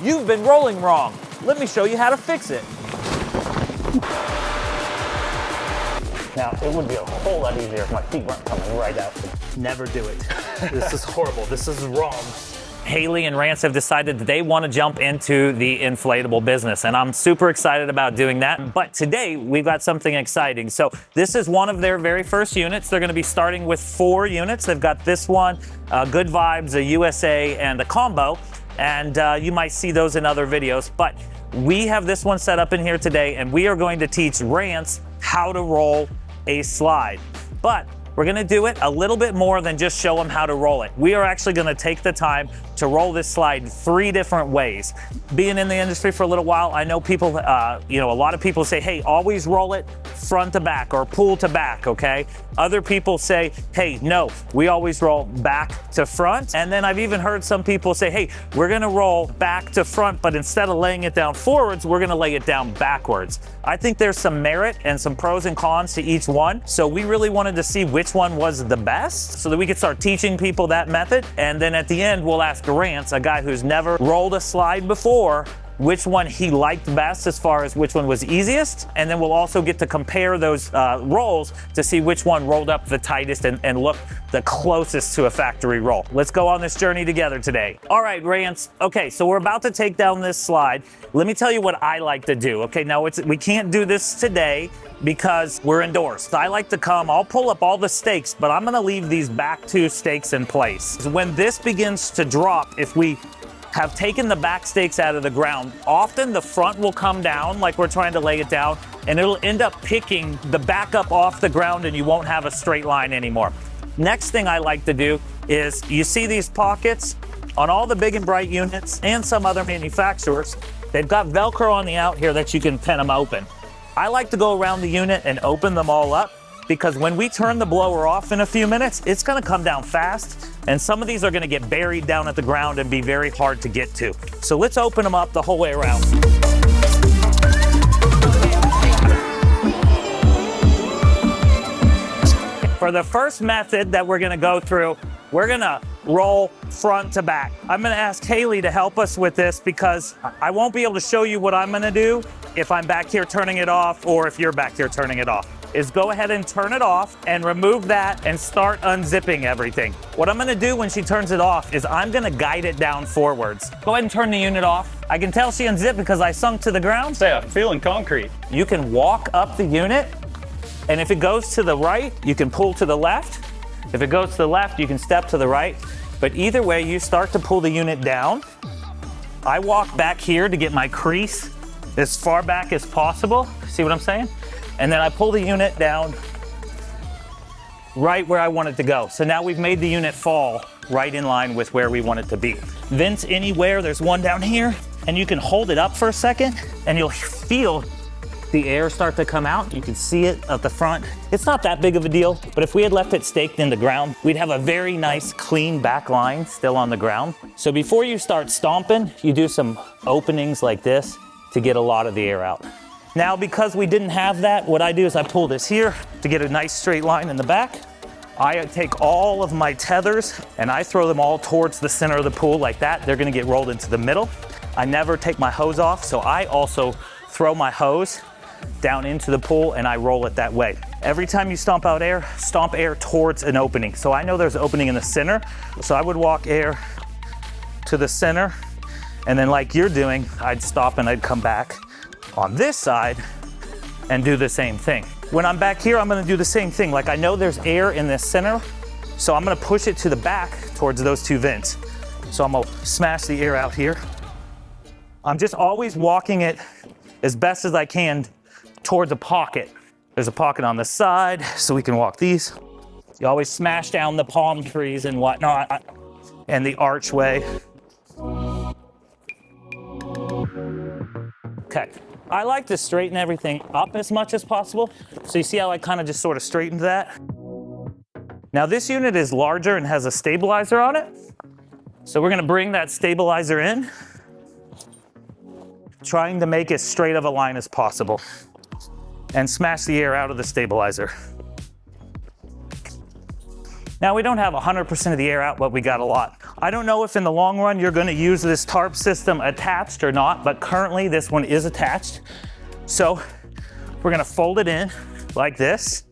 You've been rolling wrong. Let me show you how to fix it. Now, it would be a whole lot easier if my feet weren't coming right out. Never do it. This is horrible. This is wrong. Haley and Rance have decided that they want to jump into the inflatable business, and I'm super excited about doing that. But today, we've got something exciting. So this is one of their very first units. They're going to be starting with 4 units. They've got this one, Good Vibes, a USA, and a combo. And you might see those in other videos. But we have this one set up in here today, and we are going to teach Rance how to roll a slide. But we're gonna do it a little bit more than just show them how to roll it. We are actually gonna take the time to roll this slide 3 different ways. Being in the industry for a little while, I know people, a lot of people say, hey, always roll it front to back or pull to back, okay? Other people say, hey, no, we always roll back to front. And then I've even heard some people say, hey, we're gonna roll back to front, but instead of laying it down forwards, we're gonna lay it down backwards. I think there's some merit and some pros and cons to each one. So we really wanted to see which one was the best so that we could start teaching people that method. And then at the end, we'll ask Rance, a guy who's never rolled a slide before, which one he liked best as far as which one was easiest. And then we'll also get to compare those rolls to see which one rolled up the tightest and looked the closest to a factory roll. Let's go on this journey together today. All right, Rance. Okay, so we're about to take down this slide. Let me tell you what I like to do. Okay, now we can't do this today because we're indoors. So I like to come, I'll pull up all the stakes, but I'm gonna leave these back 2 stakes in place. When this begins to drop, if we have taken the back stakes out of the ground, often the front will come down like we're trying to lay it down, and it'll end up picking the back up off the ground and you won't have a straight line anymore. Next thing I like to do is, you see these pockets on all the Big and Bright units and some other manufacturers, they've got Velcro on the out here that you can pin them open. I like to go around the unit and open them all up because when we turn the blower off in a few minutes, it's gonna come down fast, and some of these are gonna get buried down at the ground and be very hard to get to. So let's open them up the whole way around. For the first method that we're gonna go through, we're gonna roll front to back. I'm gonna ask Haley to help us with this because I won't be able to show you what I'm gonna do if I'm back here turning it off or if you're back here turning it off. Is go ahead and turn it off and remove that and start unzipping everything. What I'm gonna do when she turns it off is I'm gonna guide it down forwards. Go ahead and turn the unit off. I can tell she unzipped because I sunk to the ground. Say, I'm feeling concrete. You can walk up the unit, and if it goes to the right, you can pull to the left. If it goes to the left, you can step to the right. But either way, you start to pull the unit down. I walk back here to get my crease as far back as possible. See what I'm saying? And then I pull the unit down right where I want it to go. So now we've made the unit fall right in line with where we want it to be. Vents anywhere, there's one down here, and you can hold it up for a second and you'll feel the air start to come out. You can see it at the front. It's not that big of a deal, but if we had left it staked in the ground, we'd have a very nice clean back line still on the ground. So before you start stomping, you do some openings like this to get a lot of the air out. Now, because we didn't have that, what I do is I pull this here to get a nice straight line in the back. I take all of my tethers and I throw them all towards the center of the pool like that. They're gonna get rolled into the middle. I never take my hose off, so I also throw my hose down into the pool and I roll it that way. Every time you stomp air towards an opening. So I know there's an opening in the center, so I would walk air to the center, and then like you're doing, I'd stop and I'd come back on this side and do the same thing. When I'm back here, I'm gonna do the same thing. Like I know there's air in this center, so I'm gonna push it to the back towards those 2 vents. So I'm gonna smash the air out here. I'm just always walking it as best as I can towards a pocket. There's a pocket on the side, so we can walk these. You always smash down the palm trees and whatnot, and the archway. Okay, I like to straighten everything up as much as possible. So you see how I kind of just sort of straightened that? Now this unit is larger and has a stabilizer on it. So we're gonna bring that stabilizer in, trying to make as straight of a line as possible, and smash the air out of the stabilizer. Now we don't have 100% of the air out, but we got a lot. I don't know if in the long run you're gonna use this tarp system attached or not, but currently this one is attached. So we're gonna fold it in like this.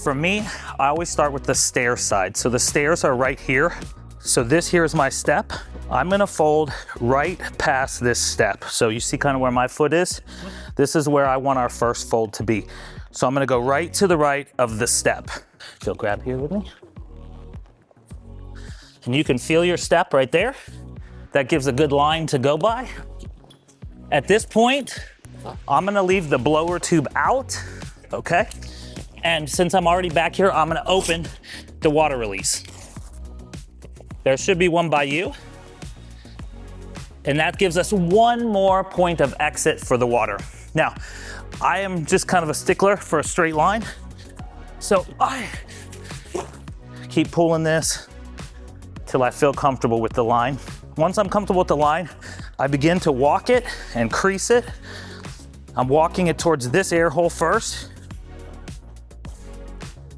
For me, I always start with the stair side. So the stairs are right here. So this here is my step. I'm gonna fold right past this step. So you see kind of where my foot is? This is where I want our first fold to be. So I'm gonna go right to the right of the step. You'll grab here with me. And you can feel your step right there. That gives a good line to go by. At this point, I'm gonna leave the blower tube out, okay? And since I'm already back here, I'm gonna open the water release. There should be one by you. And that gives us one more point of exit for the water. Now, I am just kind of a stickler for a straight line. So I keep pulling this till I feel comfortable with the line. Once I'm comfortable with the line, I begin to walk it and crease it. I'm walking it towards this air hole first.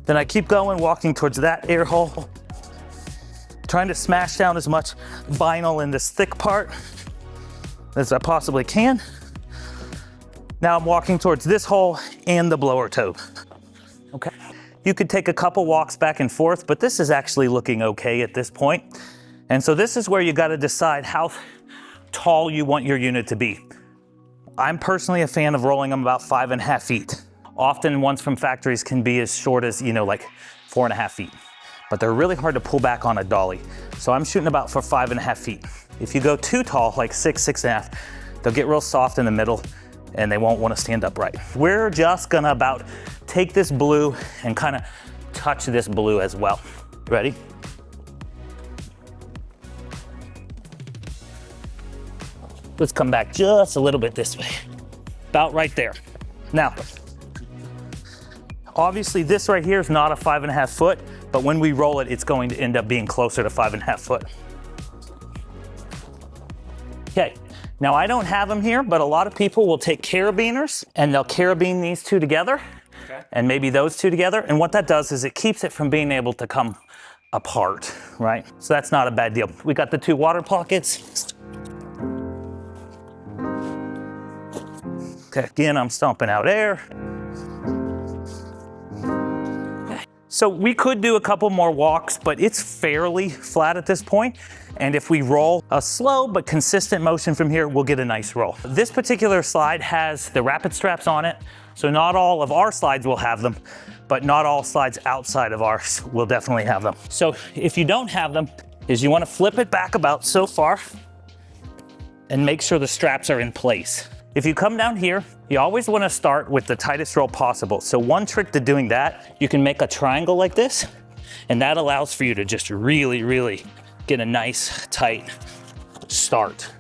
Then I keep going, walking towards that air hole, trying to smash down as much vinyl in this thick part as I possibly can. Now I'm walking towards this hole and the blower tube. Okay. You could take a couple walks back and forth, but this is actually looking okay at this point. And so this is where you gotta decide how tall you want your unit to be. I'm personally a fan of rolling them about 5.5 feet. Often ones from factories can be as short as, like 4.5 feet, but they're really hard to pull back on a dolly. So I'm shooting about for 5.5 feet. If you go too tall, like 6.5, they'll get real soft in the middle and they won't want to stand upright. We're just gonna about take this blue and kind of touch this blue as well. Ready? Let's come back just a little bit this way. About right there. Now, obviously this right here is not a 5.5 foot, but when we roll it, it's going to end up being closer to 5.5 foot. Okay, now I don't have them here, but a lot of people will take carabiners and they'll carabine these two together, and maybe those two together. And what that does is it keeps it from being able to come apart, right? So that's not a bad deal. We got the two water pockets. Okay, again, I'm stomping out air. So we could do a couple more walks, but it's fairly flat at this point. And if we roll a slow but consistent motion from here, we'll get a nice roll. This particular slide has the rapid straps on it. So not all of our slides will have them, but not all slides outside of ours will definitely have them. So if you don't have them, is you want to flip it back about so far and make sure the straps are in place. If you come down here, you always want to start with the tightest roll possible. So one trick to doing that, you can make a triangle like this, and that allows for you to just really, really get a nice tight start.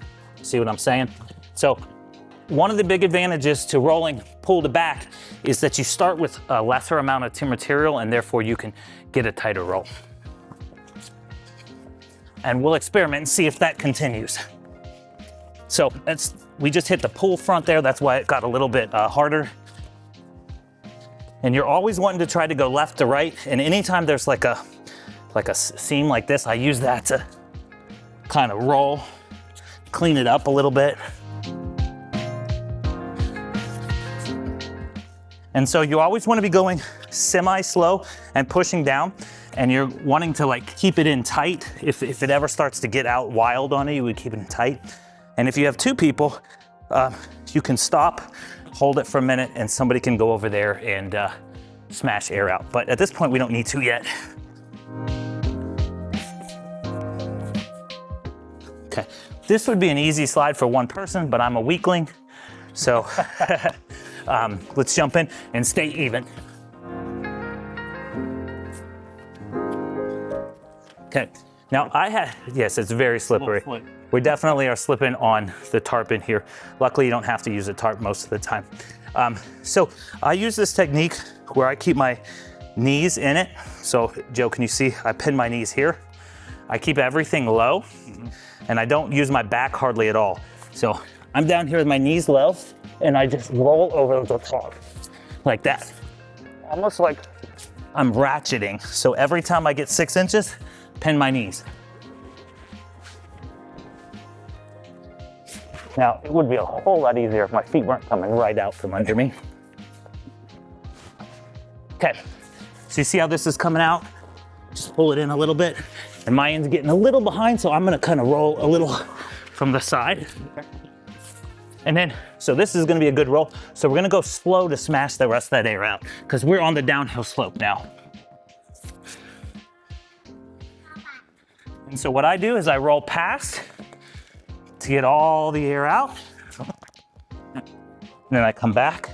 See what I'm saying? So one of the big advantages to rolling pull to back is that you start with a lesser amount of material, and therefore you can get a tighter roll. And we'll experiment and see if that continues. So we just hit the pull front there. That's why it got a little bit harder. And you're always wanting to try to go left to right. And anytime there's like a seam like this, I use that to kind of roll, clean it up a little bit. And so you always want to be going semi-slow and pushing down, and you're wanting to like keep it in tight. If it ever starts to get out wild on you, you would keep it in tight. And if you have two people, you can stop, hold it for a minute, and somebody can go over there and smash air out. But at this point, we don't need to yet. Okay, this would be an easy slide for one person, but I'm a weakling. So let's jump in and stay even. Okay, now yes, it's very slippery. We definitely are slipping on the tarp in here. Luckily, you don't have to use a tarp most of the time. So I use this technique where I keep my knees in it. So Joe, can you see? I pin my knees here. I keep everything low, and I don't use my back hardly at all. So I'm down here with my knees low, and I just roll over the top like that. Almost like I'm ratcheting. So every time I get 6 inches, pin my knees. Now, it would be a whole lot easier if my feet weren't coming right out from under me. Okay, so you see how this is coming out? Just pull it in a little bit. And my end's getting a little behind, so I'm gonna kind of roll a little from the side. And then, so this is gonna be a good roll. So we're gonna go slow to smash the rest of that air out, because we're on the downhill slope now. And so what I do is I roll past to get all the air out. And then I come back.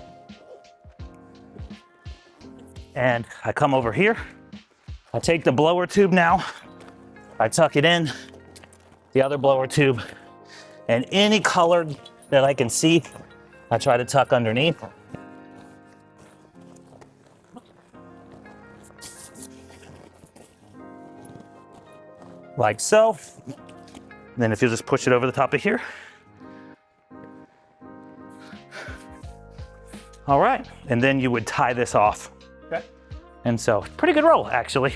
And I come over here. I take the blower tube now. I tuck it in, the other blower tube, and any color that I can see, I try to tuck underneath. Like so. Then if you'll just push it over the top of here. All right, and then you would tie this off. Okay. And so, pretty good roll, actually.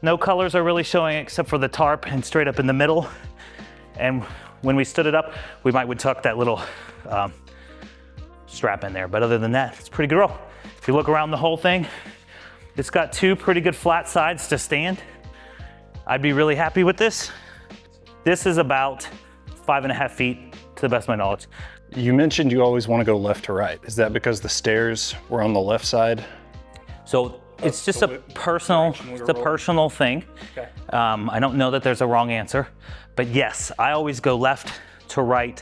No colors are really showing except for the tarp and straight up in the middle. And when we stood it up, we would tuck that little strap in there. But other than that, it's a pretty good roll. If you look around the whole thing, it's got two pretty good flat sides to stand. I'd be really happy with this. This is about 5.5 feet to the best of my knowledge. You mentioned you always want to go left to right. Is that because the stairs were on the left side? So it's just a personal thing. Okay. I don't know that there's a wrong answer, but yes, I always go left to right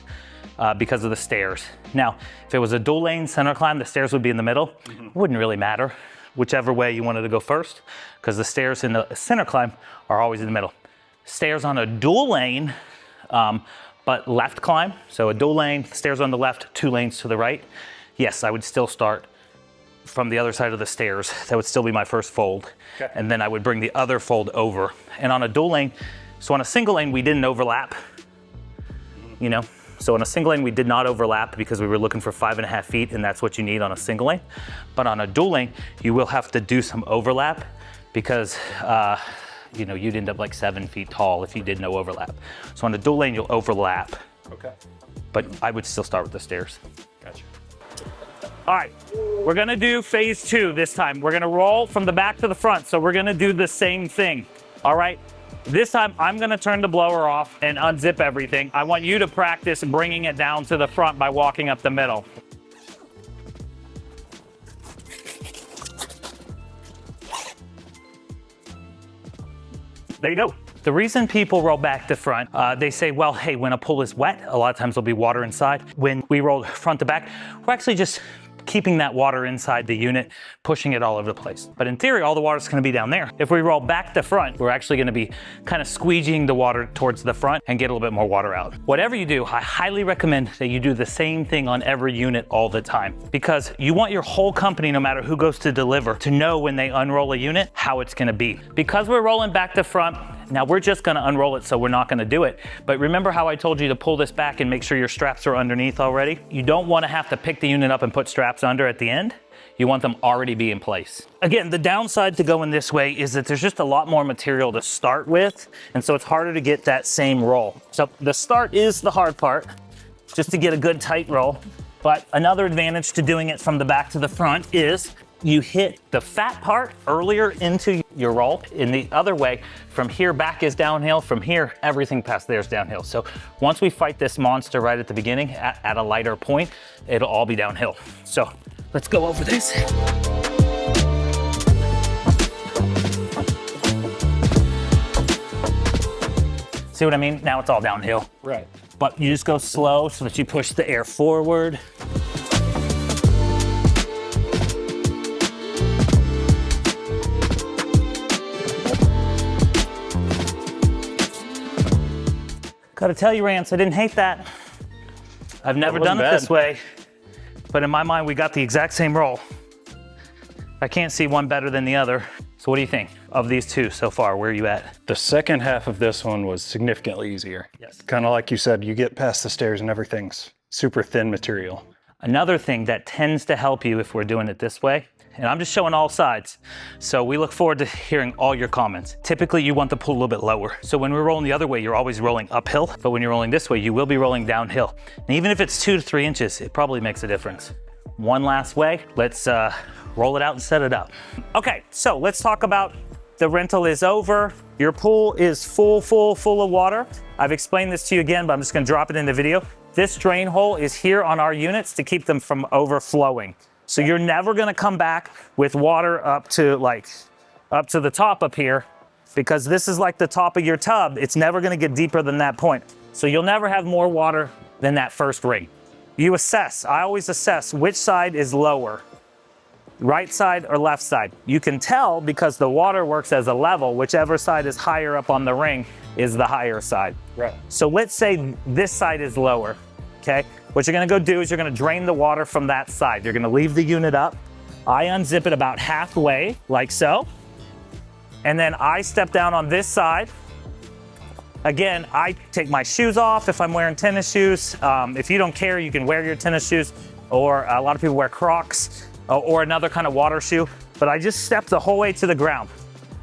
because of the stairs. Now, if it was a dual lane center climb, the stairs would be in the middle. It wouldn't really matter whichever way you wanted to go first, because the stairs in the center climb are always in the middle. Stairs on a dual lane, but left climb. So a dual lane, stairs on the left, 2 lanes to the right. Yes, I would still start from the other side of the stairs. That would still be my first fold. Okay. And then I would bring the other fold over. And on a dual lane, so on a single lane, we didn't overlap, you know? So on a single lane, we did not overlap because we were looking for 5.5 feet, and that's what you need on a single lane. But on a dual lane, you will have to do some overlap because, you know, you'd end up like 7 feet tall if you did no overlap. So on a dual lane, you'll overlap. Okay. But I would still start with the stairs. Gotcha. All right, we're gonna do phase 2 this time. We're gonna roll from the back to the front. So we're gonna do the same thing, all right? This time, I'm gonna turn the blower off and unzip everything. I want you to practice bringing it down to the front by walking up the middle. There you go. The reason people roll back to front, they say, well, hey, when a pool is wet, a lot of times there'll be water inside. When we roll front to back, we're actually just keeping that water inside the unit, pushing it all over the place. But in theory, all the water's gonna be down there. If we roll back to front, we're actually gonna be kind of squeegeeing the water towards the front and get a little bit more water out. Whatever you do, I highly recommend that you do the same thing on every unit all the time, because you want your whole company, no matter who goes to deliver, to know when they unroll a unit, how it's gonna be. Because we're rolling back to front, now we're just gonna unroll it, so we're not gonna do it. But remember how I told you to pull this back and make sure your straps are underneath already? You don't wanna have to pick the unit up and put straps under at the end. You want them already be in place. Again, the downside to going this way is that there's just a lot more material to start with, and so it's harder to get that same roll. So the start is the hard part, just to get a good tight roll. But another advantage to doing it from the back to the front is you hit the fat part earlier into your roll. In the other way, from here back is downhill, from here, everything past there is downhill. So once we fight this monster right at the beginning, at a lighter point, it'll all be downhill. So let's go over this. See what I mean? Now it's all downhill. Right. But you just go slow so that you push the air forward. Gotta tell you, Rance, I didn't hate that. I've never done it this way, but in my mind, we got the exact same roll. I can't see one better than the other. So what do you think of these two so far? Where are you at? The second half of this one was significantly easier. Yes. Kind of like you said, you get past the stairs and everything's super thin material. Another thing that tends to help you if we're doing it this way, And I'm just showing all sides. So we look forward to hearing all your comments. Typically you want the pool a little bit lower. So when we're rolling the other way, you're always rolling uphill, but when you're rolling this way, you will be rolling downhill. And even if it's 2 to 3 inches, it probably makes a difference. One last way, let's roll it out and set it up. Okay, so let's talk about the rental is over. Your pool is full of water. I've explained this to you again, but I'm just gonna drop it in the video. This drain hole is here on our units to keep them from overflowing. So you're never gonna come back with water up to the top up here, because this is like the top of your tub. It's never gonna get deeper than that point. So you'll never have more water than that first ring. You assess, I always assess which side is lower, right side or left side. You can tell because the water works as a level, whichever side is higher up on the ring is the higher side. Right. So let's say this side is lower, okay? What you're gonna go do is you're gonna drain the water from that side. You're gonna leave the unit up. I unzip it about halfway, like so. And then I step down on this side. Again, I take my shoes off if I'm wearing tennis shoes. If you don't care, you can wear your tennis shoes, or a lot of people wear Crocs or another kind of water shoe. But I just step the whole way to the ground.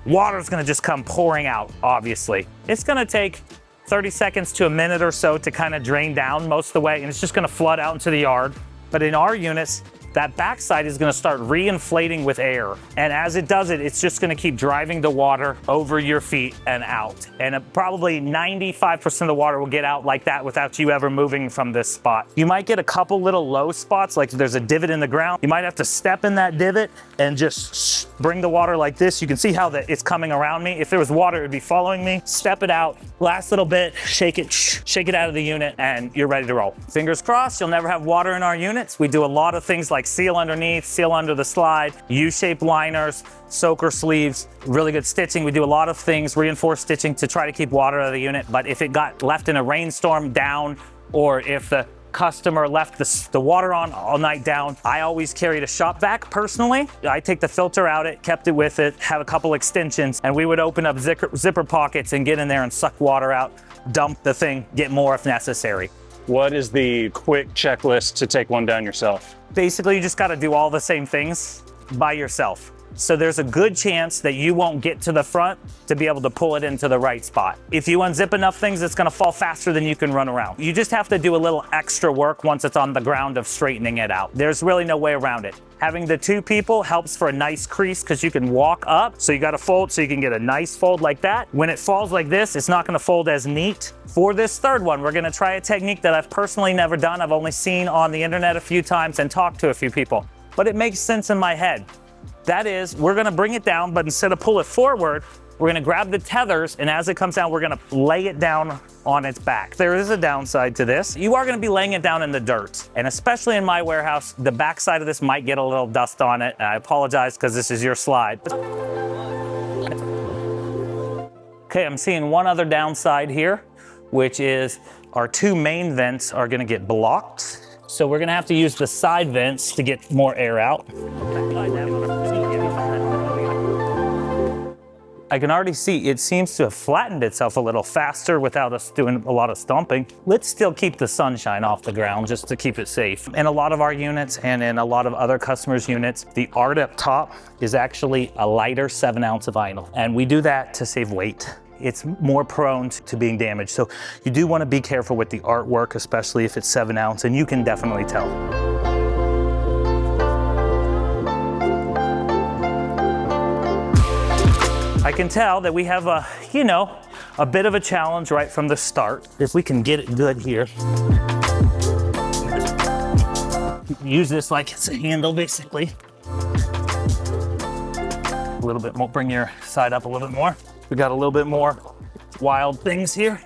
Water's gonna just come pouring out, obviously. It's gonna take 30 seconds to a minute or so to kind of drain down most of the way, and it's just gonna flood out into the yard. But in our units, that backside is gonna start re-inflating with air. And as it does it, it's just gonna keep driving the water over your feet and out. And probably 95% of the water will get out like that without you ever moving from this spot. You might get a couple little low spots, like there's a divot in the ground. You might have to step in that divot and just bring the water like this. You can see how it's coming around me. If there was water, it would be following me. Step it out, last little bit, shake it out of the unit, and you're ready to roll. Fingers crossed, you'll never have water in our units. We do a lot of things like seal underneath, seal under the slide, U-shaped liners, soaker sleeves, really good stitching. We do a lot of things, reinforced stitching to try to keep water out of the unit. But if it got left in a rainstorm down, or if the customer left the water on all night down, I always carried a shop vac personally. I take the filter out, kept it with it, have a couple extensions, and we would open up zipper pockets and get in there and suck water out, dump the thing, get more if necessary. What is the quick checklist to take one down yourself? Basically, you just got to do all the same things by yourself. So there's a good chance that you won't get to the front to be able to pull it into the right spot. If you unzip enough things, it's gonna fall faster than you can run around. You just have to do a little extra work once it's on the ground of straightening it out. There's really no way around it. Having the 2 people helps for a nice crease because you can walk up. So you got to fold so you can get a nice fold like that. When it falls like this, it's not going to fold as neat. For this third one, we're going to try a technique that I've personally never done. I've only seen on the internet a few times and talked to a few people, but it makes sense in my head. That is, we're going to bring it down, but instead of pull it forward, we're going to grab the tethers, and as it comes down, we're going to lay it down on its back. There is a downside to this. You are going to be laying it down in the dirt, and especially in my warehouse, the back side of this might get a little dust on it. I apologize because this is your slide. Okay, I'm seeing one other downside here, which is our 2 main vents are going to get blocked. So we're going to have to use the side vents to get more air out. I can already see it seems to have flattened itself a little faster without us doing a lot of stomping. Let's still keep the sunshine off the ground just to keep it safe. In a lot of our units and in a lot of other customers' units, the art up top is actually a lighter 7-ounce vinyl. And we do that to save weight. It's more prone to being damaged. So you do want to be careful with the artwork, especially if it's 7-ounce, and you can definitely tell. I can tell that we have a bit of a challenge right from the start. If we can get it good here. Use this like it's a handle, basically. A little bit more, bring your side up a little bit more. We got a little bit more wild things here.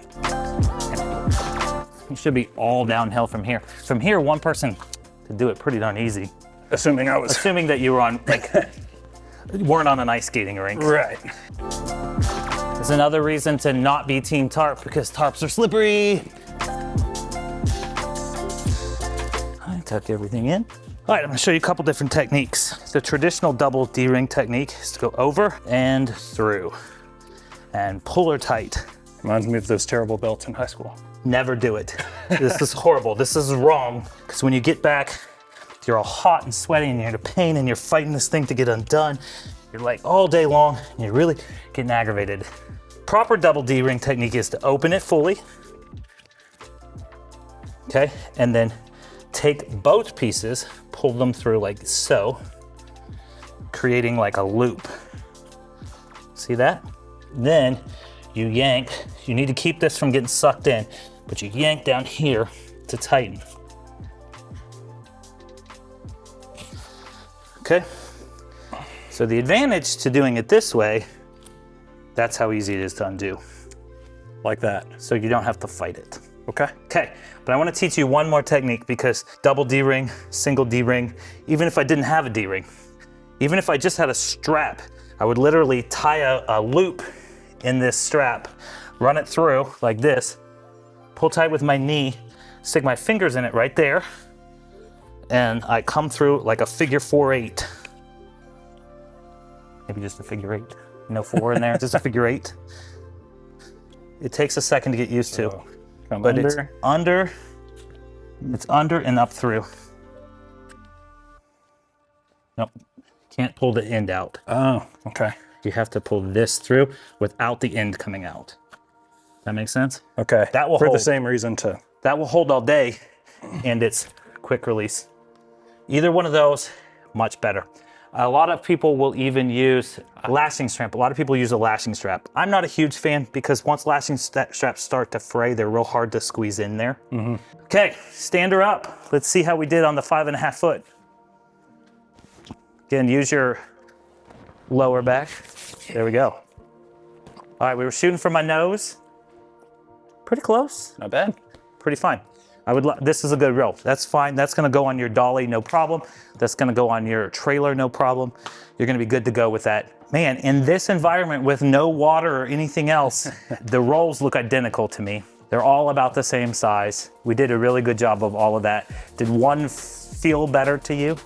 It should be all downhill from here. From here, one person could do it pretty darn easy. Assuming that you were on, weren't on an ice skating rink. Right. There's another reason to not be team tarp, because tarps are slippery. I tuck everything in. All right, I'm gonna show you a couple different techniques. The traditional double D-ring technique is to go over and through and pull her tight. Reminds me of those terrible belts in high school. Never do it. This is horrible. This is wrong. Because when you get back you're all hot and sweaty and you're in pain and you're fighting this thing to get undone. You're like all day long and you're really getting aggravated. Proper double D-ring technique is to open it fully, okay? And then take both pieces, pull them through like so, creating like a loop. See that? Then you yank. You need to keep this from getting sucked in, but you yank down here to tighten. Okay? So the advantage to doing it this way, that's how easy it is to undo. Like that. So you don't have to fight it. Okay. Okay, but I want to teach you one more technique, because double D-ring, single D-ring, even if I didn't have a D-ring, even if I just had a strap, I would literally tie a loop in this strap, run it through like this, pull tight with my knee, stick my fingers in it right there, and I come through like a figure 4-8. Maybe just a figure 8. No 4 in there, just a figure 8. It takes a second to get used to. Come But under. it's under and up through. Nope, can't pull the end out. Oh, okay. You have to pull this through without the end coming out. That makes sense? Okay. That will For hold. the same reason too. That will hold all day, and it's quick release. Either one of those, much better. A lot of people will even use a lashing strap. A lot of people use a lashing strap. I'm not a huge fan, because once lashing straps start to fray, they're real hard to squeeze in there. Okay, stand her up. Let's see how we did on the 5.5 foot. Again, use your lower back. There we go. All right, we were shooting for my nose. Pretty close. Not bad. Pretty fine. This is a good rope. That's fine. That's gonna go on your dolly, no problem. That's gonna go on your trailer, no problem. You're gonna be good to go with that. Man, in this environment with no water or anything else, the rolls look identical to me. They're all about the same size. We did a really good job of all of that. Did one feel better to you?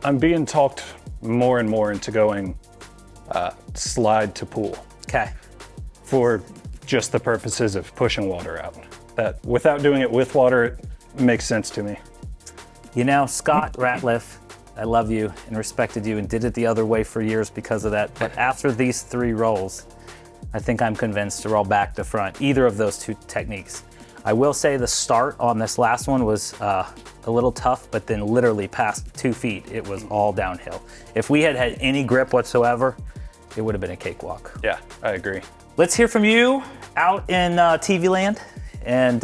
I'm being talked more and more into going slide to pool Okay. for just the purposes of pushing water out. That without doing it with water, it makes sense to me. You know, Scott Ratliff, I love you and respected you and did it the other way for years because of that. But after these 3 rolls, I think I'm convinced to roll back to front, either of those 2 techniques. I will say the start on this last one was a little tough, but then literally past 2 feet, it was all downhill. If we had had any grip whatsoever, it would have been a cakewalk. Yeah, I agree. Let's hear from you out in TV land and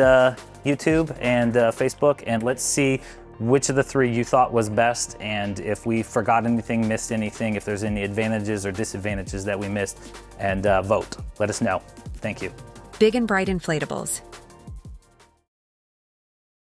YouTube and Facebook, and let's see which of the 3 you thought was best, and if we forgot anything, missed anything, if there's any advantages or disadvantages that we missed, and vote. Let us know. Thank you. Big and Bright Inflatables.